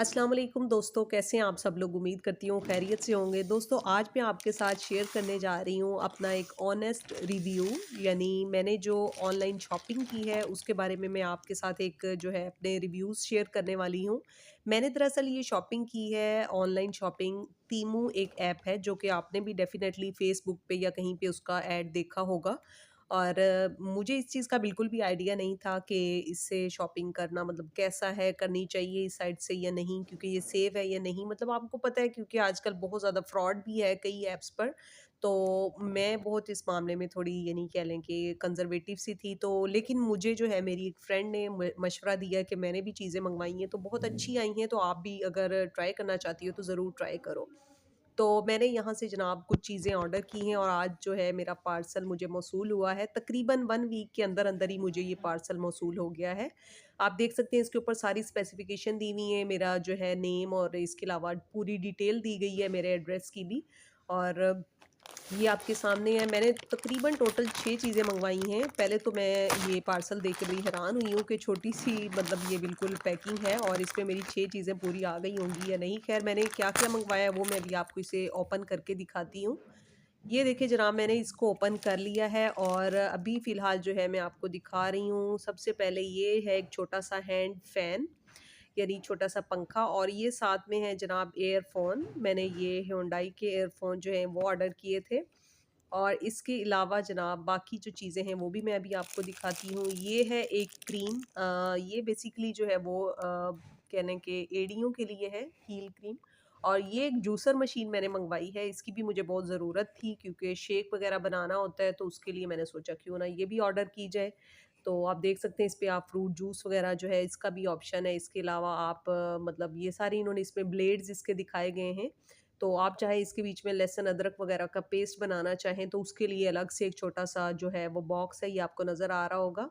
अस्सलाम वालेकुम दोस्तों, कैसे हैं आप सब लोग? उम्मीद करती हूँ खैरियत से होंगे। दोस्तों, आज मैं आपके साथ शेयर करने जा रही हूँ अपना एक ऑनेस्ट रिव्यू, यानी मैंने जो ऑनलाइन शॉपिंग की है उसके बारे में मैं आपके साथ एक जो है अपने रिव्यूज़ शेयर करने वाली हूँ। मैंने दरअसल ये शॉपिंग की है ऑनलाइन शॉपिंग, टीमू एक ऐप है जो कि आपने भी डेफ़िनेटली फ़ेसबुक पे या कहीं पे उसका ऐड देखा होगा। और मुझे इस चीज़ का बिल्कुल भी आइडिया नहीं था कि इससे शॉपिंग करना मतलब कैसा है, करनी चाहिए इस साइट से या नहीं, क्योंकि ये सेफ है या नहीं। मतलब आपको पता है, क्योंकि आजकल बहुत ज़्यादा फ्रॉड भी है कई ऐप्स पर। तो मैं बहुत इस मामले में थोड़ी यानी कह लें कि कंज़र्वेटिव सी थी, तो लेकिन मुझे जो है मेरी एक फ्रेंड ने मशवरा दिया कि मैंने भी चीज़ें मँगवाई हैं तो बहुत अच्छी आई हैं, तो आप भी अगर ट्राई करना चाहती हो तो ज़रूर ट्राई करो। तो मैंने यहाँ से जनाब कुछ चीज़ें ऑर्डर की हैं और आज जो है मेरा पार्सल मुझे मौसूल हुआ है। तकरीबन 1 वीक के अंदर-अंदर ही मुझे ये पार्सल मौसूल हो गया है। आप देख सकते हैं इसके ऊपर सारी स्पेसिफ़िकेशन दी हुई है, मेरा जो है नेम और इसके अलावा पूरी डिटेल दी गई है मेरे एड्रेस की भी। और ये आपके सामने है। मैंने तकरीबन टोटल 6 चीज़ें मँगवाई हैं। पहले तो मैं ये पार्सल देख के बड़ी हैरान हुई हूँ कि छोटी-सी मतलब ये बिल्कुल पैकिंग है और इसमें मेरी 6 चीज़ें पूरी आ गई होंगी या नहीं। ख़ैर, मैंने क्या-क्या मँगवाया है वो मैं अभी आपको इसे ओपन करके दिखाती हूँ। ये देखिए जनाब, मैंने इसको ओपन कर लिया है और अभी फ़िलहाल जो है मैं आपको दिखा रही हूँ। सबसे पहले ये है एक छोटा-सा हैंड फ़ैन, यानी छोटा-सा पंखा, और ये साथ में है जनाब ईयरफ़ोन। मैंने ये ह्यूंडई के ईयरफ़ोन जो हैं वो ऑर्डर किए थे। और इसके अलावा जनाब बाकी जो चीज़ें हैं वो भी मैं अभी आपको दिखाती हूँ। ये है एक क्रीम, ये बेसिकली जो है वो कह लें कि एड़ियों के लिए है, हील क्रीम। और ये एक जूसर मशीन मैंने मँगवाई है, इसकी भी मुझे बहुत ज़रूरत थी क्योंकि शेक वग़ैरह बनाना होता है, तो उसके लिए मैंने सोचा क्यों ना ये भी ऑर्डर की जाए। तो आप देख सकते हैं इस पे आप फ्रूट जूस वग़ैरह जो है इसका भी ऑप्शन है। इसके अलावा आप मतलब ये सारी इन्होंने इसमें ब्लेड्स इसके दिखाए गए हैं। तो आप चाहे इसके बीच में लहसुन अदरक वगैरह का पेस्ट बनाना चाहें तो उसके लिए अलग से एक छोटा-सा जो है वो बॉक्स है, ये आपको नज़र आ रहा होगा।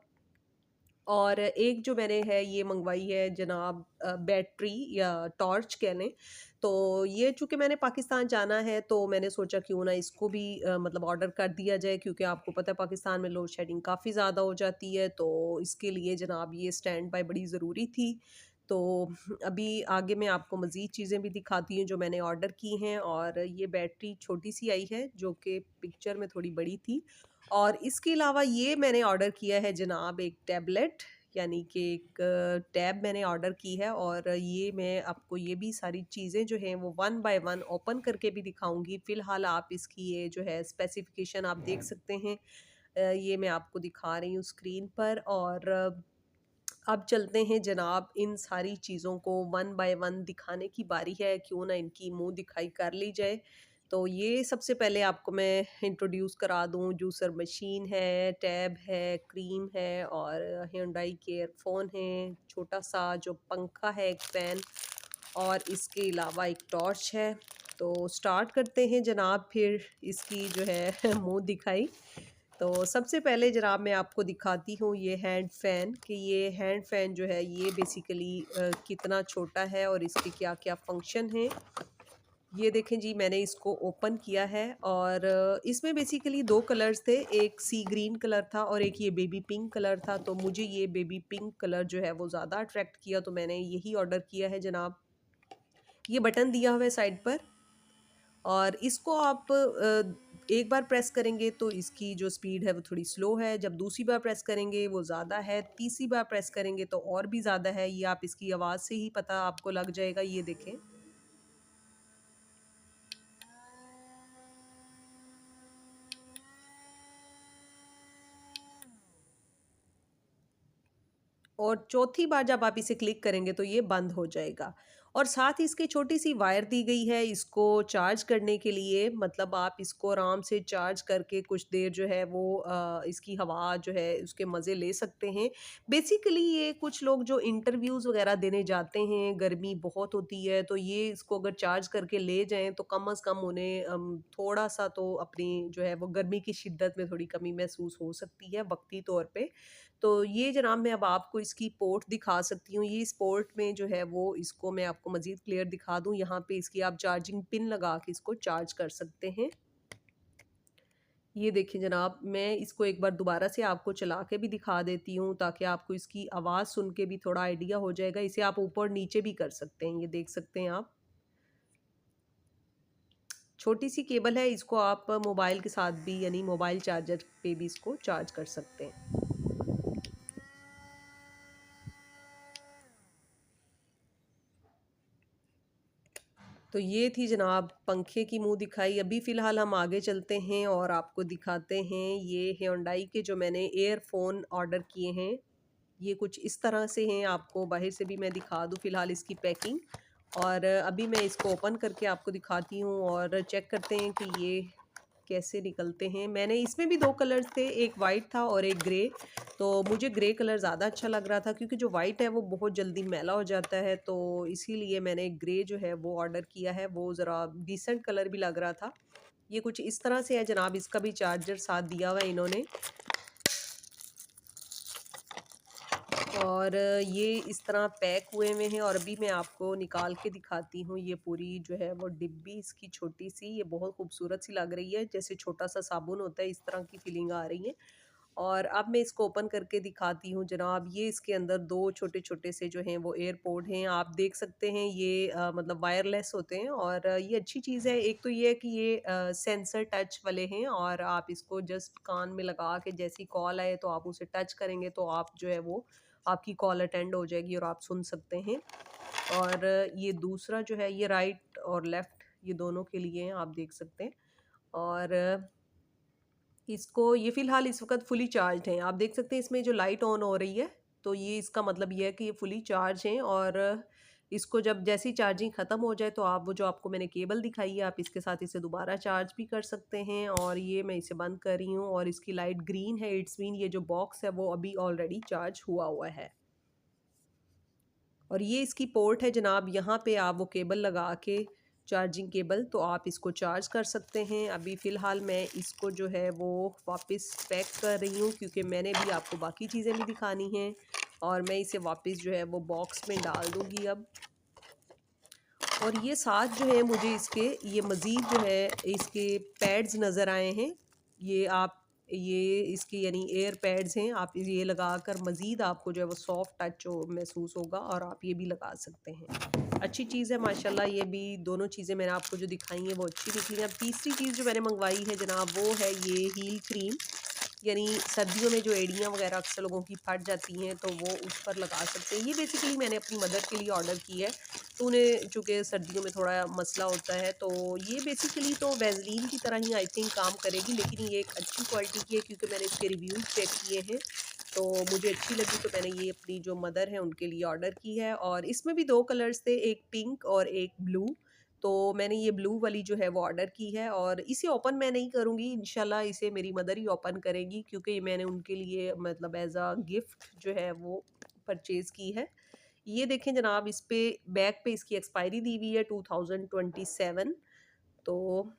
और एक जो मैंने है ये मँगवाई है जनाब बैटरी या टॉर्च कह लें। तो ये चूँकि मैंने पाकिस्तान जाना है तो मैंने सोचा क्यों ना इसको भी मतलब ऑर्डर कर दिया जाए, क्योंकि आपको पता है पाकिस्तान में लोड शेडिंग काफ़ी ज़्यादा हो जाती है, तो इसके लिए जनाब ये स्टैंड बाय बड़ी ज़रूरी थी। तो अभी आगे मैं आपको मज़ीद चीज़ें भी दिखाती हूँ जो मैंने ऑर्डर की हैं। और ये बैटरी छोटी-सी आई है जो कि पिक्चर में थोड़ी बड़ी थी। और इसके अलावा ये मैंने ऑर्डर किया है जनाब एक टैबलेट, यानी कि एक टैब मैंने ऑर्डर की है। और ये मैं आपको ये भी सारी चीज़ें जो हैं वो वन बाय वन ओपन करके भी दिखाऊँगी। फ़िलहाल आप इसकी ये जो है स्पेसिफ़िकेशन आप देख सकते हैं। ये मैं आपको दिखा रही हूँ स्क्रीन पर। और अब चलते हैं जनाब, इन सारी चीज़ों को वन बाय वन दिखाने की बारी है, क्यों ना इनकी मुँह दिखाई कर ली जाए। तो ये सबसे पहले आपको मैं इंट्रोड्यूस करा दूँ, जूसर मशीन है, टैब है, क्रीम है और ह्यूंडई के ईयरफ़ोन हैं, छोटा-सा जो पंखा है, एक फ़ैन, और इसके अलावा एक टॉर्च है। तो स्टार्ट करते हैं जनाब फिर इसकी जो है मुँह दिखाई। तो सबसे पहले जनाब मैं आपको दिखाती हूँ ये हैंड फ़ैन, कि ये हैंड फ़ैन जो है ये बेसिकली कितना छोटा है और इसके क्या-क्या फ़ंक्शन हैं। ये देखें जी, मैंने इसको ओपन किया है और इसमें बेसिकली 2 कलर्स थे, एक सी ग्रीन कलर था और एक ये बेबी पिंक कलर था। तो मुझे ये बेबी पिंक कलर जो है वो ज़्यादा अट्रैक्ट किया, तो मैंने यही ऑर्डर किया है जनाब। ये बटन दिया हुआ है साइड पर और इसको आप एक बार प्रेस करेंगे तो इसकी जो स्पीड है वो थोड़ी स्लो है, जब दूसरी बार प्रेस करेंगे वो ज़्यादा है, तीसरी बार प्रेस करेंगे तो और भी ज़्यादा है। ये आप इसकी आवाज़ से ही पता आपको लग जाएगा, ये देखें। और चौथी बार जब आप इसे क्लिक करेंगे तो ये बंद हो जाएगा। और साथ ही इसकी छोटी-सी वायर दी गई है इसको चार्ज करने के लिए, मतलब आप इसको आराम से चार्ज करके कुछ देर जो है वो इसकी हवा जो है उसके मज़े ले सकते हैं। बेसिकली ये कुछ लोग जो इंटरव्यूज़ वग़ैरह देने जाते हैं, गर्मी बहुत होती है, तो ये इसको अगर चार्ज करके ले जाएँ तो कम से कम उन्हें थोड़ा-सा तो अपनी जो है वो गर्मी की शिद्दत में थोड़ी कमी महसूस हो सकती है वक़्ती तौर पे। तो ये जनाब मैं अब आपको इसकी पोर्ट दिखा सकती हूँ। ये इस पोर्ट में जो है वो इसको मैं आपको मज़ीद क्लियर दिखा दूँ। यहाँ पे इसकी आप चार्जिंग पिन लगा के इसको चार्ज कर सकते हैं। ये देखिए जनाब, मैं इसको एक बार दोबारा से आपको चला के भी दिखा देती हूँ ताकि आपको इसकी आवाज़ सुन के भी थोड़ा आइडिया हो जाएगा। इसे आप ऊपर-नीचे भी कर सकते हैं, ये देख सकते हैं आप। छोटी-सी केबल है, इसको आप मोबाइल के साथ भी यानी मोबाइल चार्जर पे भी इसको चार्ज कर सकते हैं। तो ये थी जनाब पंखे की मुँह दिखाई। अभी फ़िलहाल हम आगे चलते हैं और आपको दिखाते हैं ये hyundai के जो मैंने ईयरफ़ोन ऑर्डर किए हैं। ये कुछ इस तरह से हैं, आपको बाहर से भी मैं दिखा दूँ फ़िलहाल इसकी पैकिंग। और अभी मैं इसको ओपन करके आपको दिखाती हूँ और चेक करते हैं कि ये कैसे निकलते हैं। मैंने इसमें भी 2 कलर्स थे, एक वाइट था और एक ग्रे। तो मुझे ग्रे कलर ज़्यादा अच्छा लग रहा था क्योंकि जो वाइट है वो बहुत जल्दी मैला हो जाता है, तो इसीलिए मैंने ग्रे जो है वो ऑर्डर किया है। वो ज़रा डिसेंट कलर भी लग रहा था। ये कुछ इस तरह से है जनाब, इसका भी चार्जर साथ दिया हुआ है इन्होंने। और ये इस तरह पैक हुए हुए हैं और अभी मैं आपको निकाल के दिखाती हूँ। ये पूरी जो है वो डिब्बी इसकी छोटी-सी, ये बहुत खूबसूरत सी लग रही है, जैसे छोटा-सा साबुन होता है इस तरह की फीलिंग आ रही है। और अब मैं इसको ओपन करके दिखाती हूँ जनाब, ये इसके अंदर 2 छोटे-छोटे से जो हैं वो एयरपोड हैं। आप देख सकते हैं ये मतलब वायरलेस होते हैं और ये अच्छी चीज़ है। एक तो ये है कि ये सेंसर टच वाले हैं और आप इसको जस्ट कान में लगा के जैसी कॉल आए तो आप उसे टच करेंगे तो आप जो है वो आपकी कॉल अटेंड हो जाएगी और आप सुन सकते हैं। और ये दूसरा जो है ये राइट और लेफ्ट ये दोनों के लिए हैं, आप देख सकते हैं। और इसको ये फ़िलहाल इस वक़्त फुली चार्ज्ड हैं। आप देख सकते हैं इसमें जो लाइट ऑन हो रही है, तो ये इसका मतलब ये है कि ये फुली चार्ज हैं। और इसको जब जैसे ही चार्जिंग ख़त्म हो जाए तो आप वो जो आपको मैंने केबल दिखाई है, आप इसके साथ इसे दोबारा चार्ज भी कर सकते हैं। और ये मैं इसे बंद कर रही हूँ और इसकी लाइट ग्रीन है, इट्स मीन ये जो बॉक्स है वो अभी ऑलरेडी चार्ज हुआ हुआ है। और ये इसकी पोर्ट है जनाब, यहाँ पे आप वो केबल लगा के चार्जिंग केबल तो आप इसको चार्ज कर सकते हैं। अभी फ़िलहाल मैं इसको जो है वो वापस पैक कर रही हूँ क्योंकि मैंने भी आपको बाकी चीज़ें भी दिखानी हैं और मैं इसे वापस जो है वो बॉक्स में डाल दूँगी अब। और ये साथ जो है मुझे इसके ये मज़ीद जो है इसके पैड्स नज़र आए हैं। ये आप ये इसके यानी एयर पैड्स हैं, आप ये लगाकर मज़ीद आपको जो है वो सॉफ्ट टच जो महसूस होगा और आप ये भी लगा सकते हैं। अच्छी चीज़ है माशाल्लाह, ये भी दोनों चीज़ें मैंने आपको जो दिखाई हैं वो अच्छी निकली हैं। अब तीसरी चीज़ जो मैंने मँगवाई है जनाब वो है ये हील क्रीम। यानी सर्दियों में जो एड़ियाँ वगैरह अक्सर लोगों की फट जाती हैं तो वो उस पर लगा सकते हैं। ये बेसिकली मैंने अपनी मदर के लिए ऑर्डर की है, तो उन्हें चूँकि सर्दियों में थोड़ा मसला होता है, तो ये बेसिकली तो वैज़लीन की तरह ही आई थिंक काम करेगी, लेकिन ये एक अच्छी क्वालिटी की है क्योंकि मैंने इसके रिव्यूज़ चेक किए हैं, तो मुझे अच्छी लगी तो मैंने ये अपनी जो मदर हैं उनके लिए ऑर्डर की है। और इसमें भी 2 कलर्स थे, एक पिंक और एक ब्लू। तो मैंने ये ब्लू वाली जो है वो ऑर्डर की है और इसे ओपन मैं नहीं करूँगी, इंशाल्लाह इसे मेरी मदर ही ओपन करेंगी क्योंकि ये मैंने उनके लिए मतलब एज़ अ गिफ्ट जो है वो परचेज़ की है। ये देखें जनाब, इस पे बैक पे इसकी एक्सपायरी दी हुई है 2027। तो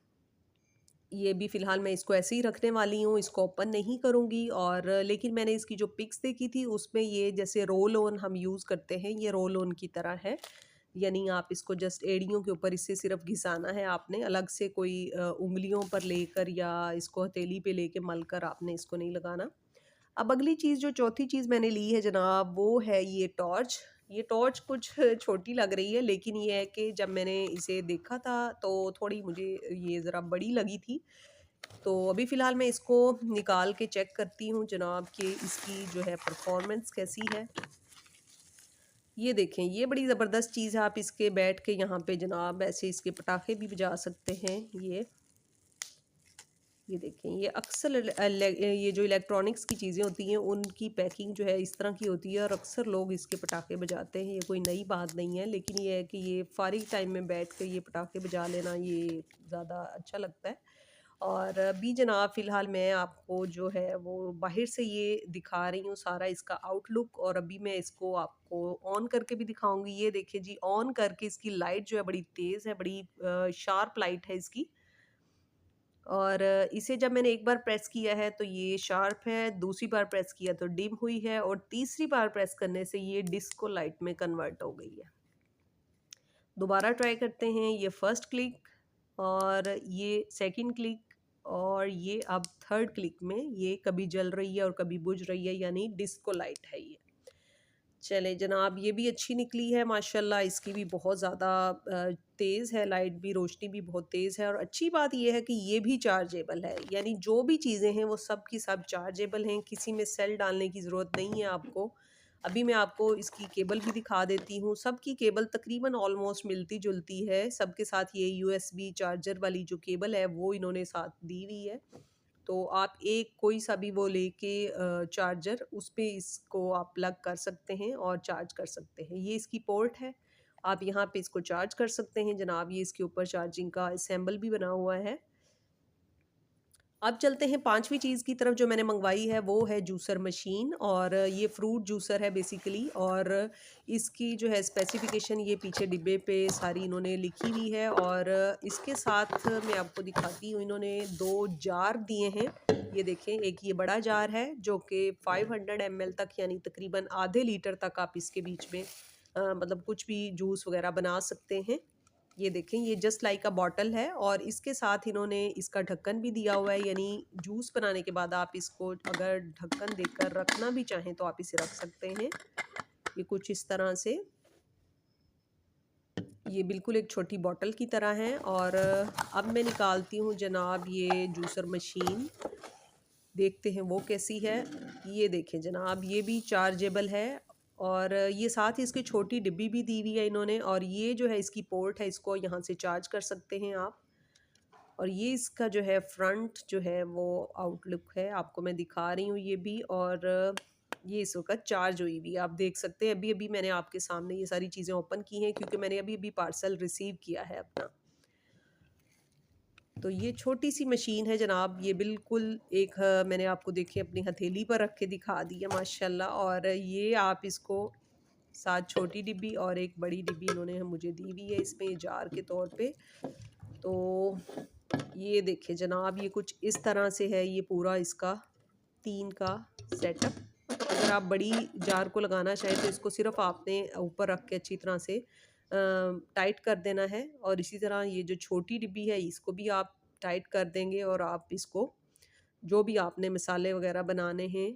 ये भी फ़िलहाल मैं इसको ऐसे ही रखने वाली हूँ, इसको ओपन नहीं करूँगी। और लेकिन मैंने इसकी जो पिक्स देखी थी उसमें ये जैसे रोल ऑन हम यूज़ करते हैं, ये रोल ऑन की तरह है। यानी आप इसको जस्ट एड़ियों के ऊपर इससे सिर्फ़ घिसाना है आपने, अलग से कोई उँगलियों पर लेकर या इसको हथेली पे लेके मलकर आपने इसको नहीं लगाना। अब अगली चीज़ जो चौथी चीज़ मैंने ली है जनाब वो है ये टॉर्च। ये टॉर्च कुछ छोटी लग रही है, लेकिन ये है कि जब मैंने इसे देखा था तो थोड़ी मुझे ये ज़रा बड़ी लगी थी। तो अभी फ़िलहाल मैं इसको निकाल के चेक करती हूँ जनाब कि इसकी जो है परफ़ॉर्मेंस कैसी है। ये देखें, ये बड़ी ज़बरदस्त चीज़ है, आप इसके बैठ के यहाँ पे जनाब ऐसे इसके पटाखे भी बजा सकते हैं। ये देखें, ये अक्सर ये जो इलेक्ट्रॉनिक्स की चीज़ें होती हैं उनकी पैकिंग जो है इस तरह की होती है और अक्सर लोग इसके पटाखे बजाते हैं। ये कोई नई बात नहीं है, लेकिन ये है कि ये फ़ारिग टाइम में बैठ कर ये पटाखे बजा लेना ये ज़्यादा अच्छा लगता है। और अभी जनाब फ़िलहाल मैं आपको जो है वो बाहर से ये दिखा रही हूँ सारा इसका आउटलुक और अभी मैं इसको आपको ऑन करके भी दिखाऊँगी। ये देखिए जी, ऑन करके इसकी लाइट जो है बड़ी तेज़ है, बड़ी शार्प लाइट है इसकी। और इसे जब मैंने एक बार प्रेस किया है तो ये शार्प है, दूसरी बार प्रेस किया तो डिम हुई है और तीसरी बार प्रेस करने से ये डिस्को लाइट में कन्वर्ट हो गई है। दोबारा ट्राई करते हैं, ये फर्स्ट क्लिक और ये सेकंड क्लिक और ये अब थर्ड क्लिक में ये कभी जल रही है और कभी बुझ रही है, यानी डिस्को लाइट है ये। चले जनाब, ये भी अच्छी निकली है माशाल्लाह, इसकी भी बहुत ज़्यादा तेज़ है लाइट भी, रोशनी भी बहुत तेज़ है। और अच्छी बात ये है कि ये भी चार्जेबल है, यानी जो भी चीज़ें हैं वो सब की सब चार्जेबल हैं, किसी में सेल डालने की ज़रूरत नहीं है आपको। अभी मैं आपको इसकी केबल भी दिखा देती हूँ, सबकी केबल तकरीबन ऑलमोस्ट मिलती-जुलती है, सबके साथ ये यूएसबी चार्जर वाली जो केबल है वो इन्होंने साथ दी हुई है। तो आप एक कोई सा भी वो लेके चार्जर उस पे इसको आप प्लग कर सकते हैं और चार्ज कर सकते हैं। ये इसकी पोर्ट है, आप यहाँ पे इसको चार्ज कर सकते हैं जनाब। ये इसके ऊपर चार्जिंग का असेंबल भी बना हुआ है। अब चलते हैं 5वीं चीज़ की तरफ जो मैंने मंगवाई है, वो है जूसर मशीन। और ये फ्रूट जूसर है बेसिकली। और इसकी जो है स्पेसिफ़िकेशन ये पीछे डिब्बे पे सारी इन्होंने लिखी हुई है। और इसके साथ मैं आपको दिखाती हूँ, इन्होंने 2 जार दिए हैं। ये देखें, एक ये बड़ा जार है जो कि 500 ml तक, यानी तकरीबन आधे लीटर तक आप इसके बीच में मतलब कुछ भी जूस वग़ैरह बना सकते हैं। ये देखें, ये जस्ट लाइक अ बॉटल है। और इसके साथ इन्होंने इसका ढक्कन भी दिया हुआ है, यानी जूस बनाने के बाद आप इसको अगर ढक्कन देकर रखना भी चाहें तो आप इसे रख सकते हैं। ये कुछ इस तरह से, ये बिल्कुल एक छोटी बॉटल की तरह है। और अब मैं निकालती हूँ जनाब ये जूसर मशीन, देखते हैं वो कैसी है। ये देखें जनाब, ये भी चार्जेबल है। और ये साथ ही इसकी छोटी डिब्बी भी दी हुई है इन्होंने। और ये जो है इसकी पोर्ट है, इसको यहाँ से चार्ज कर सकते हैं आप। और ये इसका जो है फ्रंट जो है वो आउटलुक है, आपको मैं दिखा रही हूँ ये भी। और ये इस वक्त चार्ज हुई भी, आप देख सकते हैं। अभी अभी मैंने आपके सामने ये सारी चीज़ें ओपन की हैं, क्योंकि मैंने अभी अभी पार्सल रिसीव किया है अपना। तो ये छोटी सी मशीन है जनाब, ये बिल्कुल एक मैंने आपको देखी अपनी हथेली पर रख के दिखा दी है माशाल्लाह। और ये आप इसको साथ छोटी डिब्बी और एक बड़ी डिब्बी इन्होंने मुझे दी हुई है इसमें जार के तौर पे। तो ये देखिए जनाब, ये कुछ इस तरह से है ये पूरा इसका 3 का सेटअप। अगर आप बड़ी जार को लगाना चाहें तो इसको सिर्फ आपने ऊपर रख के अच्छी तरह से टाइट कर देना है। और इसी तरह ये जो छोटी डिब्बी है इसको भी आप टाइट कर देंगे। और आप इसको जो भी आपने मसाले वगैरह बनाने हैं,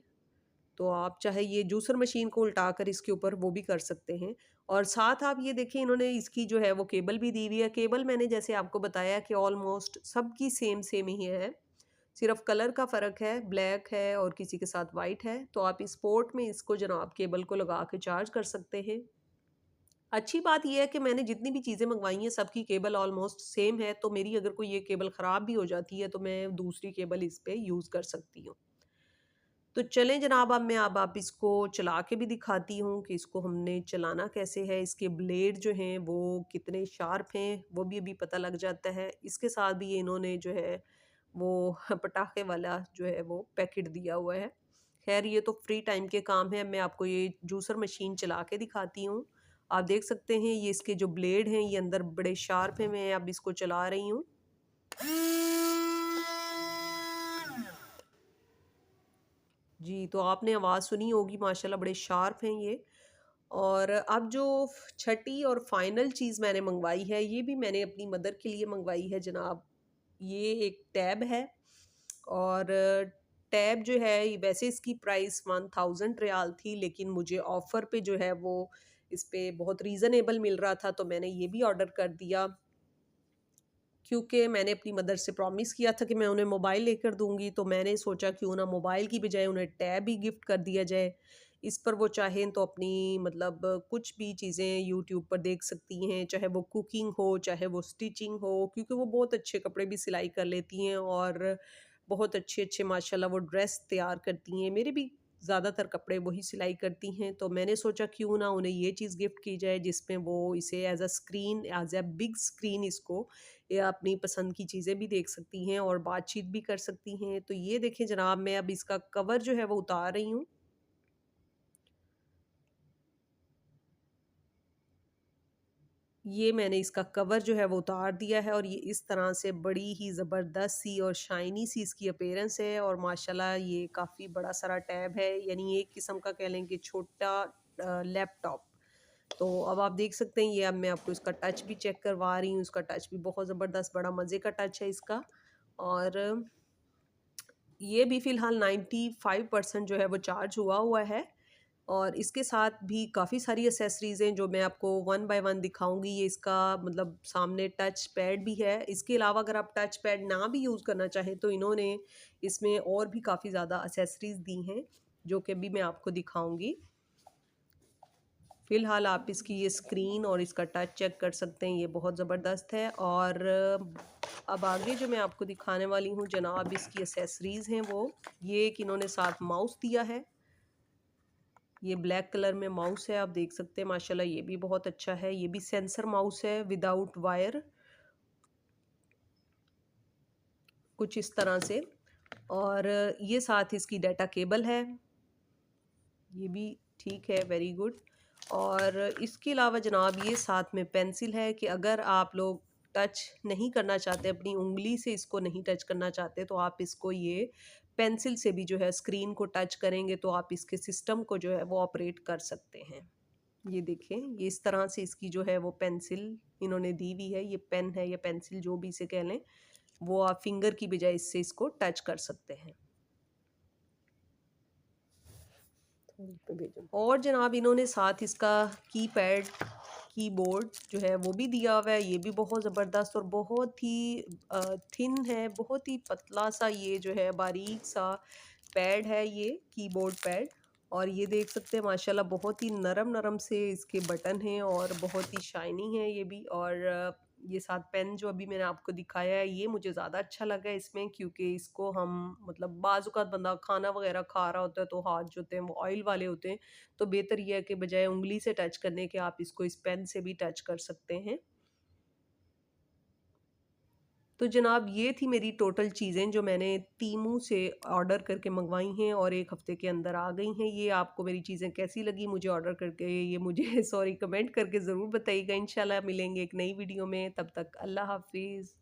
तो आप चाहे ये जूसर मशीन को उल्टा कर इसके ऊपर वो भी कर सकते हैं। और साथ आप ये देखिए, इन्होंने इसकी जो है वो केबल भी दी हुई है। केबल मैंने जैसे आपको बताया कि ऑलमोस्ट सबकी सेम सेम ही है, सिर्फ कलर का फ़र्क है, ब्लैक है और किसी के साथ वाइट है। तो आप इस पोर्ट में इसको जनाब केबल को लगा के चार्ज कर सकते हैं। अच्छी बात ये है कि मैंने जितनी भी चीज़ें मंगवाई हैं सबकी केबल ऑलमोस्ट सेम है, तो मेरी अगर कोई ये केबल ख़राब भी हो जाती है तो मैं दूसरी केबल इस पे यूज़ कर सकती हूँ। तो चलें जनाब, अब मैं अब आप इसको चला के भी दिखाती हूँ कि इसको हमने चलाना कैसे है। इसके ब्लेड जो हैं वो कितने शार्प हैं वो भी अभी पता लग जाता है। इसके साथ भी ये इन्होंने जो है वो पटाखे वाला जो है वो पैकेट दिया हुआ है। ख़ैर ये तो फ्री टाइम के काम है। मैं आपको ये जूसर मशीन चला के दिखाती हूँ। आप देख सकते हैं ये इसके जो ब्लेड हैं ये अंदर बड़े शार्प हैं। मैं अब इसको चला रही हूँ। जी, तो आपने आवाज़ सुनी होगी, माशाल्लाह बड़े शार्प हैं ये। और अब जो छठी और फाइनल चीज़ मैंने मंगवाई है, ये भी मैंने अपनी मदर के लिए मंगवाई है जनाब। ये एक टैब है। और टैब जो है वैसे इसकी प्राइस 1000 रियाल थी, लेकिन मुझे ऑफ़र पे जो है वो इस पे बहुत रीज़नेबल मिल रहा था, तो मैंने ये भी ऑर्डर कर दिया। क्योंकि मैंने अपनी मदर से प्रॉमिस किया था कि मैं उन्हें मोबाइल लेकर दूँगी, तो मैंने सोचा क्यों ना मोबाइल की बजाय उन्हें टैब ही गिफ्ट कर दिया जाए। इस पर वो चाहें तो अपनी मतलब कुछ भी चीज़ें यूट्यूब पर देख सकती हैं, चाहे वो कुकिंग हो, चाहे वो स्टिचिंग हो, क्योंकि वो बहुत अच्छे कपड़े भी सिलाई कर लेती हैं। और बहुत अच्छे-अच्छे माशाल्लाह वो ड्रेस तैयार करती हैं। मेरे भी ज़्यादातर कपड़े वही सिलाई करती हैं, तो मैंने सोचा क्यों ना उन्हें ये चीज़ गिफ्ट की जाए जिसमें वो इसे as a screen, as a big screen इसको या अपनी पसंद की चीज़ें भी देख सकती हैं और बातचीत भी कर सकती हैं। तो ये देखें जनाब, मैं अब इसका कवर जो है वो उतार रही हूँ। ये मैंने इसका कवर जो है वो उतार दिया है और ये इस तरह से बड़ी ही ज़बरदस्त सी और शाइनी सी इसकी अपीयरेंस है। और माशाल्लाह ये काफ़ी बड़ा सारा टैब है, यानी एक किस्म का कह लें कि छोटा लैपटॉप। तो अब आप देख सकते हैं, ये अब मैं आपको इसका टच भी चेक करवा रही हूँ। इसका टच भी बहुत ज़बरदस्त, बड़ा मज़े का टच है इसका। और ये भी फ़िलहाल 95% जो है वो चार्ज हुआ हुआ है। और इसके साथ भी काफ़ी सारी एक्सेसरीज़ हैं जो मैं आपको वन बाय वन दिखाऊँगी। ये इसका मतलब सामने टच पैड भी है। इसके अलावा अगर आप टच पैड ना भी यूज़ करना चाहें तो इन्होंने इसमें और भी काफ़ी ज़्यादा एक्सेसरीज़ दी हैं, जो कि अभी मैं आपको दिखाऊँगी। फ़िलहाल आप इसकी ये स्क्रीन और इसका टच चेक कर सकते हैं, ये बहुत ज़बरदस्त है। और अब आगे जो मैं आपको दिखाने वाली हूँ जनाब, इसकी एक्सेसरीज़ हैं वो, ये एक इन्होंने साथ माउस दिया है। ये ब्लैक कलर में माउस है, आप देख सकते हैं माशाल्लाह ये भी बहुत अच्छा है। ये भी सेंसर माउस है विदाउट वायर, कुछ इस तरह से। और ये साथ इसकी डाटा केबल है, ये भी ठीक है, वेरी गुड। और इसके अलावा जनाब ये साथ में पेंसिल है कि अगर आप लोग टच नहीं करना चाहते, अपनी उँगली से इसको नहीं टच करना चाहते, तो आप इसको ये पेंसिल से भी जो है स्क्रीन को टच करेंगे तो आप इसके सिस्टम को जो है वो ऑपरेट कर सकते हैं। ये देखें, ये इस तरह से इसकी जो है वो पेंसिल इन्होंने दी हुई है, ये पेन है या पेंसिल जो भी इसे कह लें, वो आप फिंगर की बजाय इससे इसको टच कर सकते हैं। और जनाब इन्होंने साथ इसका कीपैड, कीबोर्ड जो है वो भी दिया हुआ है। ये भी बहुत ज़बरदस्त और बहुत ही थिन है, बहुत ही पतला सा ये जो है बारीक सा पैड है, ये कीबोर्ड पैड। और ये देख सकते हैं माशाल्लाह बहुत ही नरम-नरम से इसके बटन हैं और बहुत ही शाइनी है ये भी। और ये साथ पेन जो अभी मैंने आपको दिखाया है, ये मुझे ज़्यादा अच्छा लगा है इसमें, क्योंकि इसको हम मतलब बाज़ औक़ात बंदा खाना वग़ैरह खा रहा होता है तो हाथ जो होते हैं वो ऑयल वाले होते हैं, तो बेहतर ये है कि बजाय उँगली से टच करने के आप इसको इस पेन से भी टच कर सकते हैं। तो जनाब ये थी मेरी टोटल चीज़ें जो मैंने टीमू से ऑर्डर करके मंगवाई हैं और 1 हफ़्ते के अंदर आ गई हैं। ये आपको मेरी चीज़ें कैसी लगी मुझे ऑर्डर करके, ये मुझे सॉरी कमेंट करके ज़रूर बताइएगा। इंशाल्लाह मिलेंगे एक नई वीडियो में, तब तक अल्लाह हाफ़िज़।